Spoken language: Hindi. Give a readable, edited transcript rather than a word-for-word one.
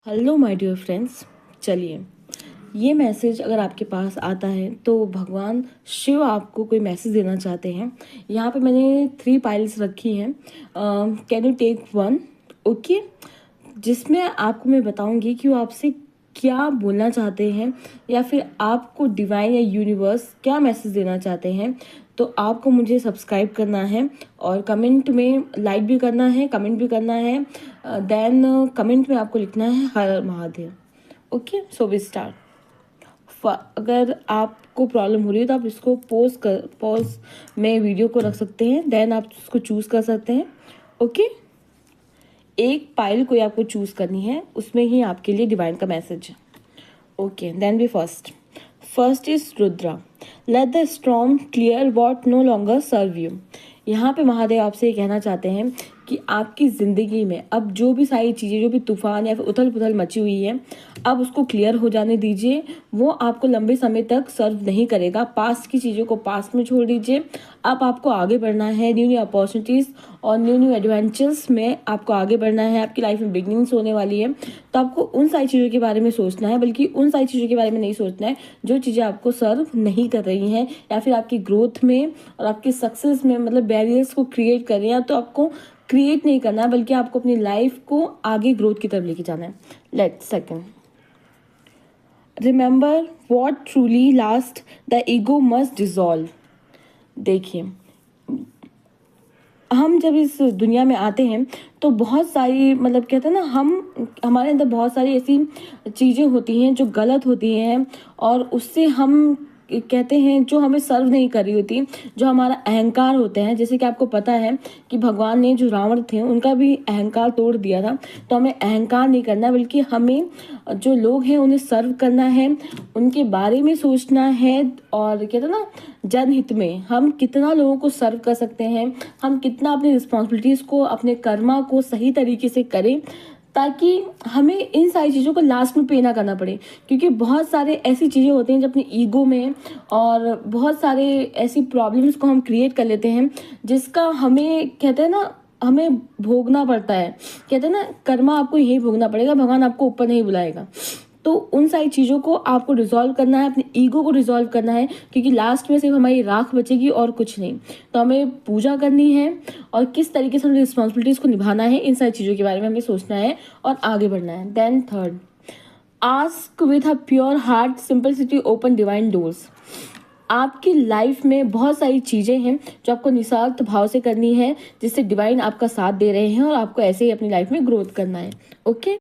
Hello my dear friends. चलिए, ये मैसेज अगर आपके पास आता है तो भगवान शिव आपको कोई मैसेज देना चाहते हैं। यहाँ पे मैंने 3 पाइल्स रखी हैं। Can you take one? Okay. जिसमें आपको मैं बताऊंगी कि वो आपसे क्या बोलना चाहते हैं या फिर आपको डिवाइन या यूनिवर्स क्या मैसेज देना चाहते हैं। तो आपको मुझे सब्सक्राइब करना है और कमेंट में लाइक भी करना है, कमेंट भी करना है। देन कमेंट में आपको लिखना है हर हर Mahadev. Okay, so we start. अगर आपको प्रॉब्लम हो रही है तो आप इसको पॉज में वीडियो को रख सकते हैं। देन आप उसको चूज़ कर सकते हैं। ओके, एक पाइल कोई आपको चूज़ करनी है, उसमें ही आपके लिए डिवाइन का मैसेज है। Okay, then B first is Rudra. Let the storm clear what no longer serve you. यहाँ पे महादेव आपसे ये कहना चाहते हैं कि आपकी ज़िंदगी में अब जो भी सारी चीज़ें, जो भी तूफान या फिर उथल पुथल मची हुई है, अब उसको क्लियर हो जाने दीजिए। वो आपको लंबे समय तक सर्व नहीं करेगा। पास्ट की चीज़ों को पास्ट में छोड़ दीजिए। अब आपको आगे बढ़ना है, न्यू न्यू अपॉर्चुनिटीज़ और न्यू न्यू एडवेंचर्स में आपको आगे बढ़ना है। आपकी लाइफ में बिगनिंग्स होने वाली है, तो आपको उन सारी चीज़ों के बारे में सोचना है, बल्कि उन सारी चीज़ों के बारे में नहीं सोचना है जो चीज़ें आपको सर्व नहीं कर रही हैं या फिर आपकी ग्रोथ में और आपकी सक्सेस में मतलब बैरियर्स को क्रिएट कर रही हैं। तो आपको क्रिएट नहीं करना है, बल्कि आपको अपनी लाइफ को आगे ग्रोथ की तरफ लेके जाना है। Let's second, remember what truly last, the ego must dissolve. देखिए, हम जब इस दुनिया में आते हैं तो बहुत सारी मतलब कहते हैं ना, हमारे अंदर बहुत सारी ऐसी चीज़ें होती हैं जो गलत होती हैं और उससे हम कहते हैं जो हमें सर्व नहीं कर रही होती, जो हमारा अहंकार होते हैं। जैसे कि आपको पता है कि भगवान ने जो रावण थे उनका भी अहंकार तोड़ दिया था। तो हमें अहंकार नहीं करना, बल्कि हमें जो लोग हैं उन्हें सर्व करना है, उनके बारे में सोचना है। और कहते हैं ना, जनहित में हम कितना लोगों को सर्व कर सकते हैं, हम कितना अपनी रिस्पॉन्सिबिलिटीज़ को, अपने कर्मा को सही तरीके से करें, ताकि हमें इन सारी चीज़ों को लास्ट में पे ना करना पड़े। क्योंकि बहुत सारे ऐसी चीज़ें होती हैं जो अपनी ईगो में और बहुत सारे ऐसी प्रॉब्लम्स को हम क्रिएट कर लेते हैं, जिसका हमें कहते हैं ना, हमें भोगना पड़ता है। कहते हैं ना, कर्मा आपको यही भोगना पड़ेगा, भगवान आपको ऊपर नहीं बुलाएगा। तो उन सारी चीज़ों को आपको रिजॉल्व करना है, अपनी ईगो को रिजॉल्व करना है, क्योंकि लास्ट में सिर्फ हमारी राख बचेगी और कुछ नहीं। तो हमें पूजा करनी है और किस तरीके से हमें रिस्पॉन्सिबिलिटीज़ को निभाना है, इन सारी चीज़ों के बारे में हमें सोचना है और आगे बढ़ना है। Then third, ask with a pure heart, simplicity open divine doors. आपकी लाइफ में बहुत सारी चीज़ें हैं जो आपको निस्वार्थ भाव से करनी है, जिससे डिवाइन आपका साथ दे रहे हैं और आपको ऐसे ही अपनी लाइफ में ग्रोथ करना है। ओके।